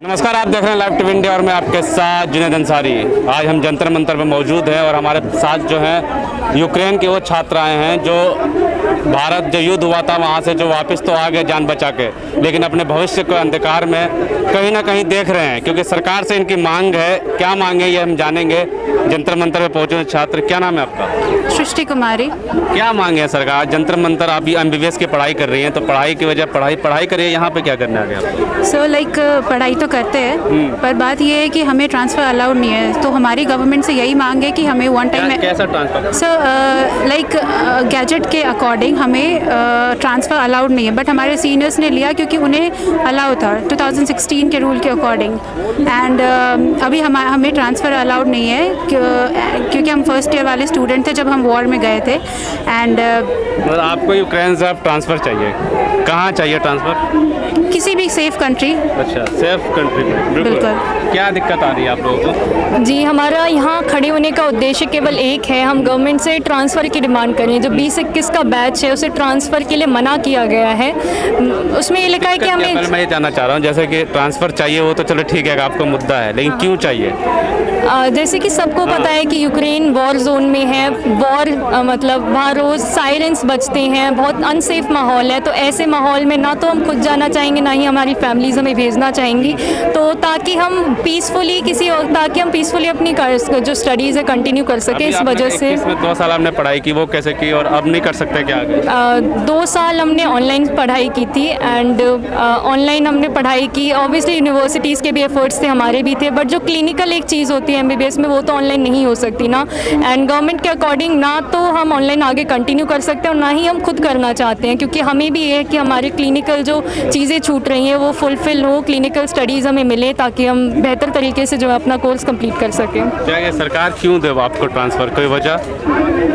नमस्कार, आप देख रहे हैं लाइव टीवी इंडिया और मैं आपके साथ जुनैद अंसारी। आज हम जंतर मंतर पर मौजूद हैं और हमारे साथ जो हैं यूक्रेन के वो छात्र आए हैं जो भारत जो युद्ध हुआ था वहाँ से जो वापस तो आ गए जान बचा के, लेकिन अपने भविष्य को अंधकार में कहीं ना कहीं देख रहे हैं क्योंकि सरकार से इनकी मांग है। क्या मांग है ये हम जानेंगे। जंतर मंतर पे पहुँचे छात्र, क्या नाम है आपका? सृष्टि कुमारी। क्या मांग है सरकार? जंतर मंतर आप MBBS की पढ़ाई कर रही हैं, तो पढ़ाई की वजह पढ़ाई करिए, यहाँ पे क्या करने आ गए आप? सो पढ़ाई तो करते हैं पर बात ये है कि हमें ट्रांसफ़र अलाउड नहीं है, तो हमारी गवर्नमेंट से यही मांग है कि हमें वन टाइम में कैसा ट्रांसफर? सो गैजेट के अकॉर्डिंग हमें ट्रांसफ़र अलाउड नहीं है, बट हमारे सीनियर्स ने लिया क्योंकि उन्हें अलाउ था 2016 के रूल के अकॉर्डिंग। एंड अभी हमें ट्रांसफ़र अलाउड नहीं है क्योंकि हम फर्स्ट ईयर वाले स्टूडेंट थे जब हम वॉर में गए थे। एंड आपको यूक्रेन से आप ट्रांसफ़र चाहिए, कहाँ चाहिए ट्रांसफ़र? किसी भी सेफ कंट्री। अच्छा, सेफ कंट्री में। बिल्कुल। क्या दिक्कत आ रही है आप लोगों को? जी, हमारा यहाँ खड़े होने का उद्देश्य केवल एक है, हम गवर्नमेंट से ट्रांसफ़र की डिमांड करें। जो 2021 का बैच है उसे ट्रांसफ़र के लिए मना किया गया है। उसमें ये लिखा है कि हमें, पहले मैं ये जानना चाह रहा हूँ, जैसे कि ट्रांसफ़र चाहिए वो तो चलो ठीक है, आपका मुद्दा है, लेकिन क्यों चाहिए? जैसे कि सबको पता है कि यूक्रेन वॉर जोन में है। वॉर मतलब वहाँ रोज़ सायरेंस बजते हैं, बहुत अनसेफ माहौल है। तो ऐसे माहौल में ना तो हम खुद जाना चाहेंगे, ना ही हमारी फैमिलीज़ हमें भेजना चाहेंगी, तो ताकि हम पीसफुली अपनी जो स्टडीज़ है कंटिन्यू कर सकें। इस वजह से 2 साल हमने पढ़ाई की, वो कैसे की और अब नहीं कर सकते क्या आगे? 2 साल हमने ऑनलाइन पढ़ाई की थी एंड ऑनलाइन हमने पढ़ाई की। ऑब्वियसली यूनिवर्सिटीज़ के भी एफर्ट्स थे, हमारे भी थे, बट जो क्लिनिकल एक चीज़ होती है MBBS में वो तो ऑनलाइन नहीं हो सकती ना। एंड गवर्नमेंट के अकॉर्डिंग ना तो हम ऑनलाइन आगे कंटिन्यू कर सकते हैं और ना ही हम खुद करना चाहते हैं, क्योंकि हमें भी ये है कि हमारे क्लिनिकल जो चीज़ें छूट रही हैं वो फुलफ़िल हो, क्लिनिकल स्टडीज़ हमें मिले ताकि हम बेहतर तरीके से जो है अपना कोर्स कंप्लीट कर सकें। क्या ये सरकार क्यों दे आपको ट्रांसफ़र, कोई वजह?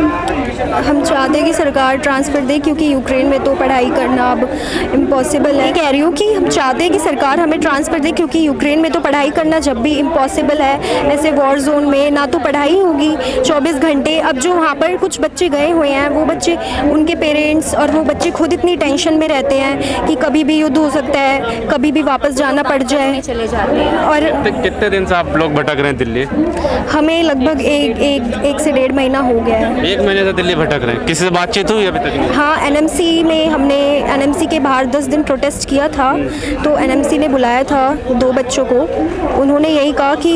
हम चाहते हैं कि सरकार ट्रांसफ़र दे क्योंकि यूक्रेन में तो पढ़ाई करना अब इम्पॉसिबल है। कह रही हूँ कि हम चाहते हैं कि सरकार हमें ट्रांसफ़र दे क्योंकि यूक्रेन में तो पढ़ाई करना जब भी इम्पॉसिबल है। ऐसे वॉर जोन में ना तो पढ़ाई होगी 24 घंटे। अब जो वहाँ पर कुछ बच्चे गए हुए हैं, वो बच्चे, उनके पेरेंट्स और वो बच्चे खुद इतनी टेंशन में रहते हैं कि कभी भी युद्ध हो सकता है, कभी भी वापस जाना पड़ जाए, चले जाते हैं। और कितने दिन से आप लोग भटक रहे हैं दिल्ली? हमें लगभग एक से 1.5 महीना हो गया है। 1 महीने से दिल्ली भटक रहे हैं। किसी से बातचीत हुई अभी तक नहीं? हाँ, NMC में हमने NMC के बाहर 10 दिन प्रोटेस्ट किया था, तो NMC ने बुलाया था 2 बच्चों को। उन्होंने यही कहा कि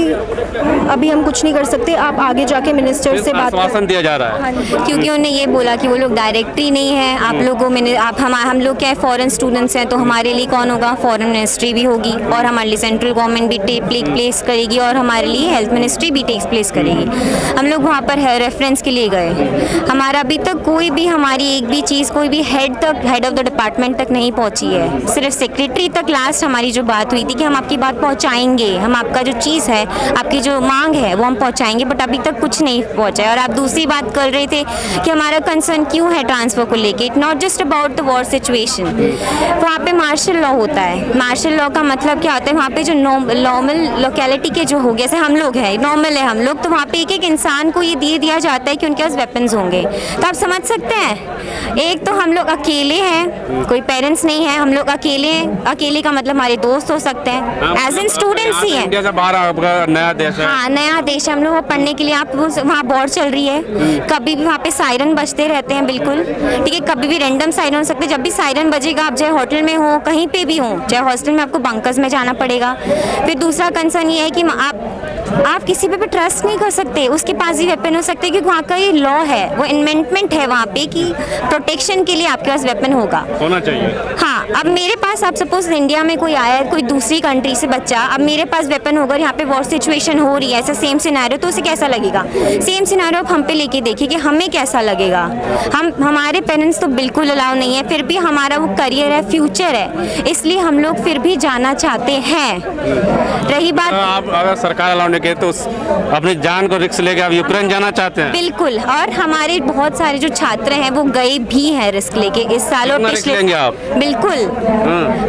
अभी हम कुछ नहीं कर सकते, आप आगे जाके मिनिस्टर से बात आश्वासन दिया जा रहा है क्योंकि उन्होंने ये बोला कि वो लोग डायरेक्टरी नहीं है आप लोगों में। हम लोग क्या है, फॉरेन स्टूडेंट्स हैं, तो हमारे लिए कौन होगा? फॉरेन मिनिस्ट्री भी होगी और हमारे लिए सेंट्रल गवर्नमेंट भी टेक प्लेस करेगी और हमारे लिए हेल्थ मिनिस्ट्री भी टेक्स प्लेस करेगी। हम लोग वहाँ पर रेफरेंस के लिए गए। हमारा अभी तक कोई भी, हमारी एक भी चीज़ कोई भी हेड ऑफ द डिपार्टमेंट तक नहीं पहुँची है। सिर्फ सेक्रेटरी तक लास्ट हमारी जो बात हुई थी कि हम आपकी बात पहुँचाएंगे, हम आपका जो चीज़ है, आपकी जो मांग है वो हम पहुँचाएंगे, बट अभी तक कुछ नहीं पहुँचा है। और आप दूसरी बात कर रहे थे कि हमारा कंसर्न क्यों है ट्रांसफ़र को लेके। It not just about the war situation. वहाँ पे मार्शल लॉ होता है। मार्शल लॉ का मतलब क्या होता है? वहाँ पे जो नॉर्मल लोकेलिटी के जो हो गए, जैसे हम लोग हैं, नॉर्मल है हम लोग, तो वहाँ पे एक इंसान को ये दे दिया जाता है कि उनके पास वेपन्स होंगे। तो आप समझ सकते हैं, एक तो हम लोग अकेले हैं, कोई पेरेंट्स नहीं है, हम लोग अकेले हैं। अकेले का मतलब हमारे दोस्त हो सकते हैं, एज इन स्टूडेंट्स ही हैं। इंडिया से बाहर आपका नया देश है। हाँ, नया देश है, हम लोग पढ़ने के लिए। आप वहाँ वॉर चल रही है, कभी भी वहाँ पे सायरन बजते रहते हैं, बिल्कुल ठीक है। कभी भी रैंडम सायरन हो सकते हैं। जब भी सायरन बजेगा, आप चाहे होटल में हो, कहीं पे भी हो, चाहे हॉस्टल में, आपको बंकर्स में जाना पड़ेगा। फिर दूसरा कंसर्न ये है कि आप किसी पे भी ट्रस्ट नहीं कर सकते। उसके पास ही वेपन हो सकते हैं क्योंकि वहाँ का ये लॉ है, वो इन्वेंटमेंट है वहाँ पे कि प्रोटेक्शन के लिए आपके पास वेपन होना चाहिए। हाँ, अब मेरे पास, आप सपोज इंडिया में कोई आया है, कोई दूसरी कंट्री से बच्चा, अब मेरे पास वेपन होगा, यहाँ पे वॉर सिचुएशन हो रही है, ऐसा सेम सिनेरियो, तो उसे कैसा लगेगा? सेम सिनेरियो आप हम पे लेके देखिए कि हमें कैसा लगेगा। हमारे पेरेंट्स तो बिल्कुल अलाउ नहीं है, फिर भी हमारा वो करियर है, फ्यूचर है, इसलिए हम लोग फिर भी जाना चाहते हैं। रही बात, आप अगर सरकार अलाउ होने के, तो अपनी जान को रिस्क लेके आप यूक्रेन जाना चाहते हैं? बिल्कुल, और हमारे बहुत सारे जो छात्र हैं वो गए भी हैं रिस्क लेके इस साल और कितना रिस्क लेंगे आप? बिल्कुल।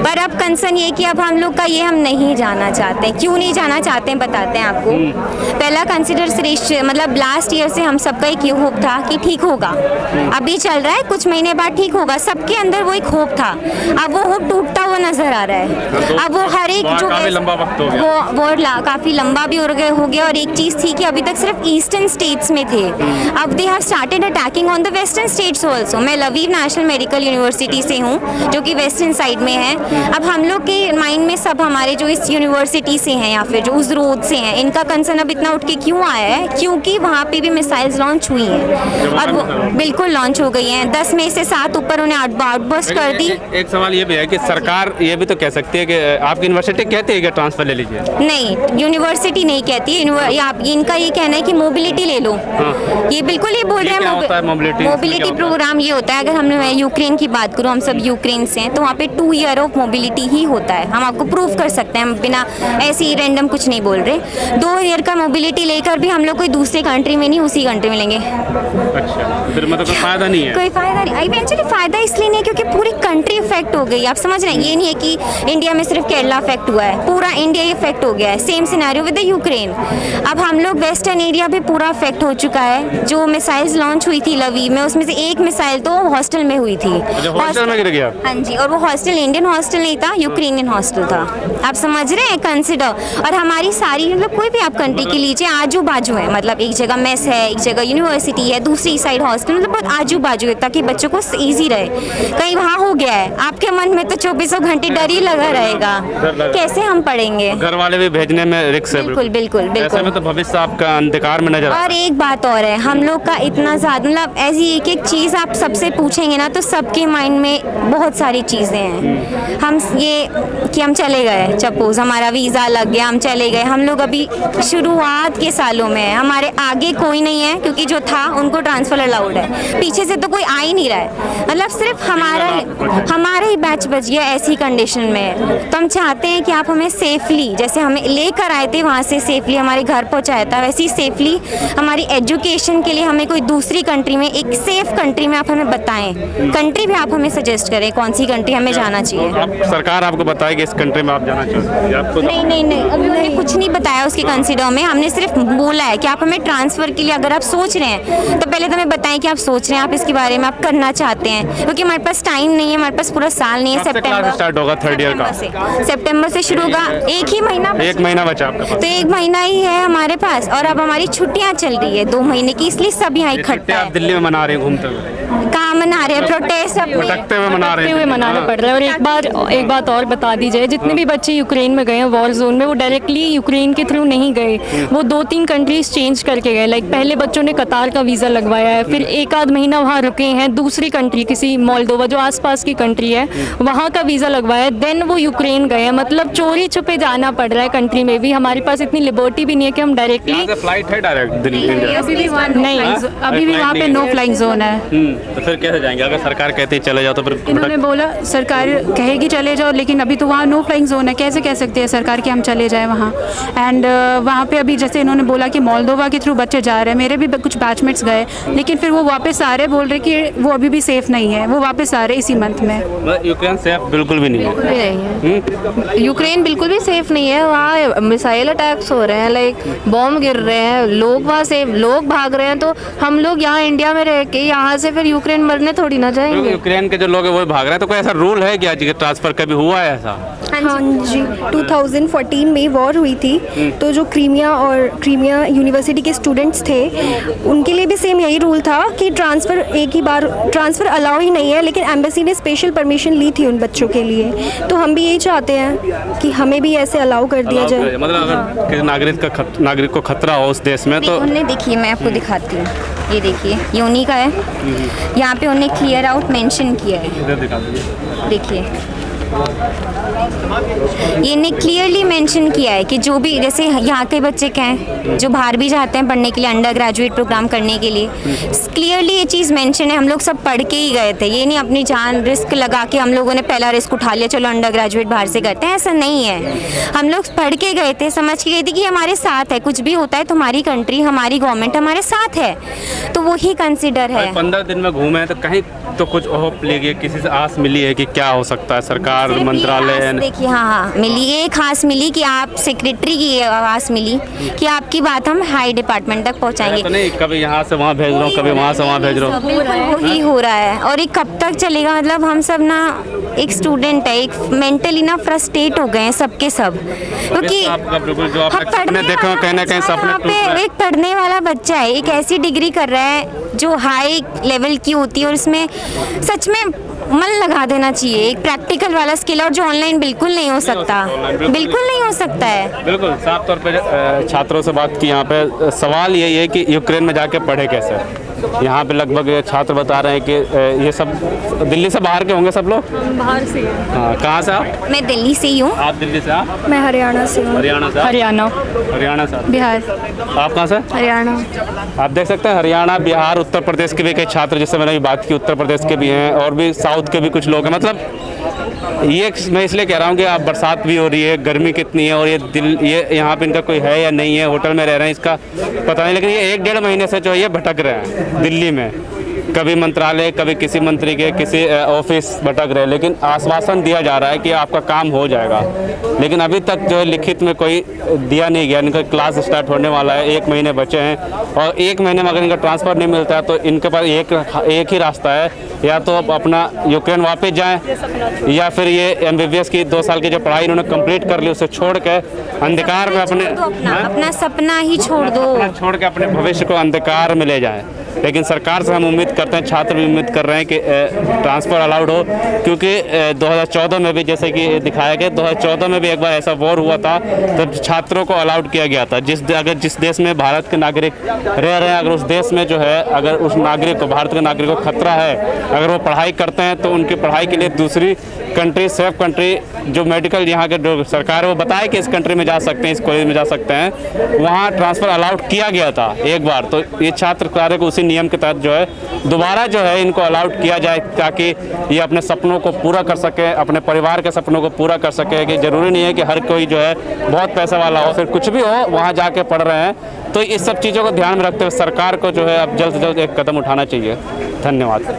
पर अब कंसर्न ये कि अब हम लोग का ये हम नहीं जाना चाहते। क्यों नहीं जाना चाहते हैं बताते हैं आपको। पहला कंसिडर मतलब लास्ट ईयर से हम सबका एक ये होप था कि ठीक होगा, अभी चल रहा है, कुछ महीने बाद ठीक होगा, सबके अंदर वो एक होप था। अब वो होप टूटता हुआ नजर आ रहा है। अब वो हर एक जो काफी लंबा वक्त हो गया, वो काफी लंबा भी हो गया। और एक चीज थी कि अभी तक सिर्फ ईस्टर्न स्टेट्स में थे, अब they have started attacking on the western states also. मैं लवीव नेशनल मेडिकल यूनिवर्सिटी से हूँ जो कि वेस्टर्न साइड में है। अब हम लोग के माइंड में सब हमारे जो इस यूनिवर्सिटी से हैं या फिर जो उस रोड से हैं, इनका कंसर्न अब इतना उठ के क्यों आया है? क्योंकि वहाँ पे भी मिसाइल्स लॉन्च हुई हैं और वो बिल्कुल लॉन्च हो गई हैं। 10 में से 7 ऊपर उन्हें आउटबर्स्ट कर दी। एक सवाल ये भी है कि सरकार ये भी तो कह सकती है कि आपकी यूनिवर्सिटी कहती है कि ट्रांसफर ले लीजिए। नहीं, यूनिवर्सिटी नहीं कहती है। इनका ये कहना है कि मोबिलिटी ले लो। ये बिल्कुल ये बोल रहे हैं मोबिलिटी प्रोग्राम ये होता है। अगर मैं यूक्रेन की बात करूँ, हम सब यूक्रेन से हैं, तो वहाँ पे 2 ईयर ऑफ मोबिलिटी ही होता है। हम आपको प्रूव कर सकते हैं, हम बिना ऐसे ही रैंडम कुछ नहीं बोल रहे। 2 ईयर का मोबिलिटी लेकर भी हम लोग कोई दूसरे कंट्री में नहीं, उसी कंट्री में लेंगे। अच्छा, फिर मतलब कोई फायदा नहीं है? कोई फायदा नहीं। इवेंचुअली फायदा इसलिए नहीं है क्योंकि पूरी कंट्री इफेक्ट हो गई। आप समझ रहे हैं, ये नहीं है कि इंडिया में सिर्फ केरला इफेक्ट हुआ है, पूरा इंडिया इफेक्ट हो गया है। Same scenario with the Ukraine. अब हम लोग वेस्टर्न एरिया भी पूरा इफेक्ट हो चुका है। जो मिसाइल्स लॉन्च हुई थी लवीव में, उसमें से एक मिसाइल तो हॉस्टल में हुई थी। हॉस्टल में गिर गया? हाँ जी, और वो हॉस्टल इंडियन हॉस्टल नहीं था, यूक्रेनियन हॉस्टल था। आप समझ रहे हैं, कंसिडर। और हमारी सारी मतलब कोई भी आप कंट्री की लीजिए, आजू बाजू है। मतलब एक जगह मेस है, एक जगह यूनिवर्सिटी है, दूसरी साइड हॉस्टल, मतलब बहुत आजू बाजू है ताकि बच्चों को ईजी रहे। कहीं वहाँ हो गया है, आपके मन में तो 24 घंटे डर ही लगा रहेगा, कैसे हम पढ़ेंगे? घर वाले भी भेजने में रिस्क है। बिल्कुल बिल्कुल बिल्कुल। ऐसे में तो भविष्य आपका अंधकार में नजर। और एक बात और है, हम लोग का इतना ज़्यादा मतलब ऐसी एक एक चीज़ आप सबसे पूछेंगे ना तो सबके माइंड में बहुत सारी चीज़ें हैं। हम ये कि हम चले गए, सपोज हमारा वीज़ा लग गया, हम चले गए। हम लोग अभी शुरुआत के सालों में हैं, हमारे आगे कोई नहीं है क्योंकि जो था उनको ट्रांसफ़र अलाउड है, पीछे से तो कोई आ ही नहीं रहा है। मतलब सिर्फ हमारा ही बैच बच गया ऐसी कंडीशन में। तो हम चाहते हैं कि आप हमें सेफली, जैसे हमें लेकर आए थे वहाँ से सेफली हमारे घर पहुँचाया था, वैसे ही सेफली हमारी एजुकेशन के लिए हमें कोई दूसरी कंट्री में, एक सेफ कंट्री में आप हमें बताएं। कंट्री भी आप हमें सजेस्ट करें कौन सी कंट्री हमें जाना चाहिए। सरकार आपको बताएगी इस कंट्री में आप जाना चाहते हैं? नहीं, अभी उन्होंने कुछ नहीं बताया उसके कंसिडर में। हमने सिर्फ बोला है कि आप हमें ट्रांसफ़र के लिए अगर आप सोच रहे हैं तो पहले तो हमें बताएं कि आप सोच रहे हैं, आप इसके बारे में आप करना चाहते हैं, क्योंकि हमारे पास टाइम नहीं है, हमारे पास पूरा साल नहीं है। सितंबर स्टार्ट होगा, 3rd ईयर का सितंबर से शुरू होगा। एक महीना बचा आपके पास, तो 1 महीना ही है हमारे पास। और अब हमारी छुट्टियां चल रही है 2 महीने की, इसलिए सब यहाँ इकट्ठा है। आप दिल्ली में मना रहे हैं घूमते हुए? कहाँ मना रहे हैं? प्रोटेस्ट भटकते हुए मनाना पड़ रहा है। और एक बात और बता दी जाए, जितने भी बच्चे यूक्रेन में गए हैं वॉर जोन में, वो डायरेक्टली यूक्रेन के थ्रू नहीं गए, वो 2-3 कंट्रीज चेंज करके गए। लाइक पहले बच्चों ने कतार का वीज़ा लगवाया है, फिर 1 आध महीना वहाँ रुके हैं, दूसरी कंट्री किसी मोल्दोवा जो आसपास की कंट्री है वहाँ का वीज़ा लगवाया, देन वो यूक्रेन गए हैं। मतलब चोरी छुपे जाना पड़ रहा है कंट्री में भी। हमारे पास इतनी लिबर्टी भी नहीं है कि हम डायरेक्टली फ्लाइट है डायरेक्ट दिल्ली इंडिया? अभी भी वहाँ पे नो फ्लाइंग जोन है। तो फिर कैसे जाएंगे? अगर सरकार कहती है चले जाओ तो फिर इन्होंने बोला सरकार कहेगी चले जाओ, लेकिन अभी तो वहाँ नो फ्लाइंग जोन है, कैसे कह सकते हैं सरकार कि हम चले जाएं वहाँ। एंड वहाँ पे अभी जैसे इन्होंने बोला कि मोल्दोवा के थ्रू बच्चे जा रहे हैं, मेरे भी कुछ बैचमेट्स गए, लेकिन फिर वो वापस आ रहे, बोल रहे कि वो अभी भी सेफ नहीं है, वो वापस आ रहे इसी मंथ में। यूक्रेन सेफ बिल्कुल भी नहीं है। यूक्रेन बिल्कुल भी सेफ नहीं है। वहाँ मिसाइल अटैक्स हो रहे हैं, लाइक बॉम्ब गिर रहे हैं, लोग वहाँ से लोग भाग रहे हैं। तो हम लोग यहाँ इंडिया में रह के यहाँ से फिर यूक्रेन मरने थोड़ी ना जाएंगे। यूक्रेन के जो लोग हैं वो भाग रहे हैं, तो कोई ऐसा रूल है कि आज ट्रांसफर कभी हुआ है ऐसा? हाँ जी, 2014 में वॉर हुई थी, तो जो क्रीमिया यूनिवर्सिटी के स्टूडेंट्स थे उनके लिए भी सेम यही रूल था कि ट्रांसफ़र एक ही बार ट्रांसफ़र अलाउ ही नहीं है, लेकिन एम्बेसी ने स्पेशल परमिशन ली थी उन बच्चों के लिए। तो हम भी यही चाहते हैं कि हमें भी ऐसे अलाउ कर दिया जाए। मतलब अगर किसी नागरिक को खतरा हो उस देश में तो उन्हें देखिए, मैं आपको दिखाती हूँ, ये देखिए यूनी का है, यहाँ पे उन्हें क्लियर आउट मेंशन किया है, देखिए ये क्लियरली मेंशन किया है कि जो भी जैसे यहाँ के बच्चे क्या हैं जो बाहर भी जाते हैं पढ़ने के लिए, अंडर ग्रेजुएट प्रोग्राम करने के लिए, क्लियरली ये चीज़ मेंशन है। हम लोग सब पढ़ के ही गए थे, ये नहीं अपनी जान रिस्क लगा के हम लोगों ने पहला रिस्क उठा लिया चलो अंडर ग्रेजुएट बाहर से करते हैं, ऐसा नहीं है। हम लोग पढ़ के गए थे, समझ के गए थे कि हमारे साथ है, कुछ भी होता है तो हमारी कंट्री, हमारी गवर्नमेंट हमारे साथ है, तो वही कंसिडर है। 15 दिन में घूमे हैं तो कहीं तो कुछ होप लेगी, किसी से आस मिली है कि क्या हो सकता है, सरकार मंत्रालय? देखिए हाँ मिली, एक आस मिली कि आप सेक्रेटरी की आवाज़ मिली कि आपकी बात हम हाई डिपार्टमेंट तक पहुंचाएंगे। तो नहीं कभी यहाँ से वहाँ भेज रहा हूँ, कभी वहाँ से वहाँ भेज रहा हूँ, वही हो रहा है। और ये कब तक चलेगा? मतलब हम सब ना एक स्टूडेंट है, एक मेंटली ना फ्रस्ट्रेट हो गए हैं सबके सब, क्योंकि बिल्कुल जो आपने सपने देखे हो कहीं ना कहीं यहाँ पे एक पढ़ने वाला बच्चा है, एक ऐसी डिग्री कर रहा है जो हाई लेवल की होती है और इसमें सच में मन लगा देना चाहिए, एक प्रैक्टिकल वाला स्किल, और जो ऑनलाइन बिल्कुल नहीं हो सकता, बिल्कुल नहीं हो सकता है। बिल्कुल साफ तौर पे छात्रों से बात की, यहाँ पे सवाल यही है कि यूक्रेन में जाके पढ़े कैसे। यहाँ पे लगभग छात्र बता रहे हैं कि ये सब दिल्ली से बाहर के होंगे सब लोग? बाहर से। हाँ, कहाँ से आप? मैं दिल्ली से ही हूँ। आप दिल्ली से? आप? मैं हरियाणा से हूँ। हरियाणा से? हरियाणा। हरियाणा से? बिहार। आप कहाँ से? हरियाणा। आप देख सकते हैं हरियाणा, बिहार, उत्तर प्रदेश के भी कई छात्र, जैसे मैंने बात की उत्तर प्रदेश के भी हैं और भी साउथ के भी कुछ लोग हैं। मतलब ये मैं इसलिए कह रहा हूँ कि आप बरसात भी हो रही है, गर्मी कितनी है, और ये यहाँ पे इनका कोई है या नहीं है, होटल में रह रहे हैं इसका पता नहीं, लेकिन ये 1-1.5 महीने से जो ये भटक रहे हैं दिल्ली में, कभी मंत्रालय, कभी किसी मंत्री के किसी ऑफिस भटक रहे, लेकिन आश्वासन दिया जा रहा है कि आपका काम हो जाएगा, लेकिन अभी तक जो है लिखित में कोई दिया नहीं गया। इनका क्लास स्टार्ट होने वाला है, 1 महीने बचे हैं, और 1 महीने में अगर इनका ट्रांसफ़र नहीं मिलता है तो इनके पास एक ही रास्ता है, या तो अब अपना यूक्रेन वापस जाएं, या फिर ये MBBS की 2 साल की जो पढ़ाई इन्होंने कंप्लीट कर ली उसे छोड़ के अंधकार में अपना सपना ही छोड़ दो, छोड़ के अपने भविष्य को अंधकार में ले जाएं। लेकिन सरकार से हम उम्मीद करते हैं, छात्र भी उम्मीद कर रहे हैं कि ट्रांसफ़र अलाउड हो, क्योंकि 2014 में भी जैसे कि दिखाया गया, 2014 में भी एक बार ऐसा वॉर हुआ था तब छात्रों को अलाउड किया गया था। जिस देश में भारत के नागरिक रह रहे हैं, अगर उस देश में जो है अगर उस नागरिक को, भारत के नागरिक को खतरा है, अगर वो पढ़ाई करते हैं तो उनकी पढ़ाई के लिए दूसरी कंट्री, सेफ कंट्री, जो मेडिकल यहाँ के जो सरकार है वो बताए कि इस कंट्री में जा सकते हैं, इस कॉलेज में जा सकते हैं, वहाँ ट्रांसफ़र अलाउड किया गया था एक बार। तो ये छात्र कार्य को उसी नियम के तहत जो है दोबारा जो है इनको अलाउड किया जाए, ताकि ये अपने सपनों को पूरा कर सके, अपने परिवार के सपनों को पूरा कर सके। कि ज़रूरी नहीं है कि हर कोई जो है बहुत पैसा वाला हो, फिर कुछ भी हो वहाँ जाके पढ़ रहे हैं। तो इस सब चीज़ों को ध्यान में रखते हुए सरकार को जो है अब जल्द से जल्द एक कदम उठाना चाहिए। धन्यवाद।